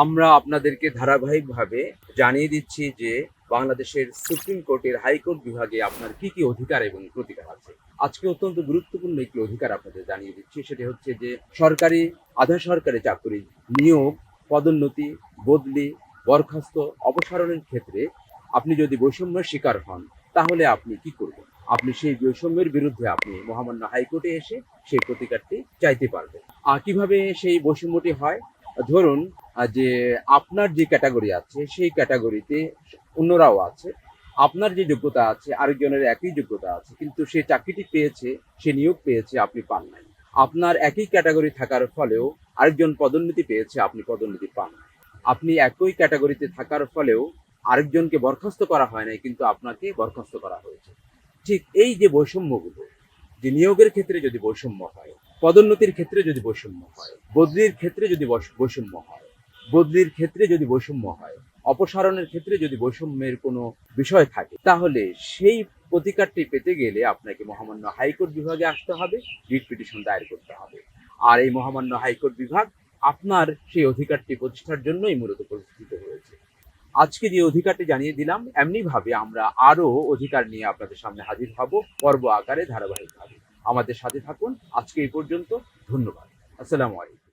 আমরা আপনাদেরকে ধারাবাহিকভাবে জানিয়ে দিচ্ছি যে বাংলাদেশের সুপ্রিম কোর্টের হাইকোর্ট বিভাগে আপনার কি কি অধিকার এবং প্রতিকার আছে। আজকে অত্যন্ত গুরুত্বপূর্ণ একটি অধিকার আপনাদের জানিয়ে দিচ্ছি, সেটি হচ্ছে যে সরকারি, আধা সরকারি চাকরি নিয়োগ, পদোন্নতি, বদলি, বরখাস্ত, অপসারণের ক্ষেত্রে আপনি যদি বৈষম্যের শিকার হন, তাহলে আপনি কি করবেন? আপনি সেই বৈষম্যের বিরুদ্ধে আপনি মহামান্য হাইকোর্টে এসে সেই প্রতিকারটি চাইতে পারবেন। আর কিভাবে সেই বৈষম্যটি হয়? ধরুন যে আপনার যে ক্যাটাগরি আছে সেই ক্যাটাগরিতে অন্যরাও আছে। আপনার যে যোগ্যতা আছে আরেকজনের একই যোগ্যতা আছে, কিন্তু সে চাকরিটি পেয়েছে, সে নিয়োগ পেয়েছে, আপনি পান নাই। আপনার একই ক্যাটাগরি থাকার ফলেও আরেকজন পদোন্নতি পেয়েছে, আপনি পদোন্নতি পান নাই। আপনি একই ক্যাটাগরিতে থাকার ফলেও আরেকজনকে বরখাস্ত করা হয় নাই, কিন্তু আপনাকে বরখাস্ত করা হয়েছে। ঠিক এই যে বৈষম্যগুলো, যে নিয়োগের ক্ষেত্রে যদি বৈষম্য হয়, পদোন্নতির ক্ষেত্রে যদি বৈষম্য হয়, বদলির ক্ষেত্রে যদি বৈষম্য হয়, বদলির ক্ষেত্রে যদি বৈষম্য হয়, অপসারণের ক্ষেত্রে যদি বৈষম্যের কোনো বিষয় থাকে, তাহলে সেই প্রতিকারটি পেতে গেলে আপনাকে মহামান্য হাইকোর্ট বিভাগে আসতে হবে, রিট পিটিশন দায়ের করতে হবে। আর এই মহামান্য হাইকোর্ট বিভাগ আপনার সেই অধিকারটি প্রতিষ্ঠার জন্যই মূলত প্রতিষ্ঠিত হয়েছে। আজকে যে অধিকারটি জানিয়ে দিলাম, এমনিভাবে আমরা আরো অধিকার নিয়ে আপনাদের সামনে হাজির হব পর্ব আকারে ধারাবাহিকভাবে। আমাদের সাথে থাকুন। আজকে এই পর্যন্ত। ধন্যবাদ। আসসালামু আলাইকুম।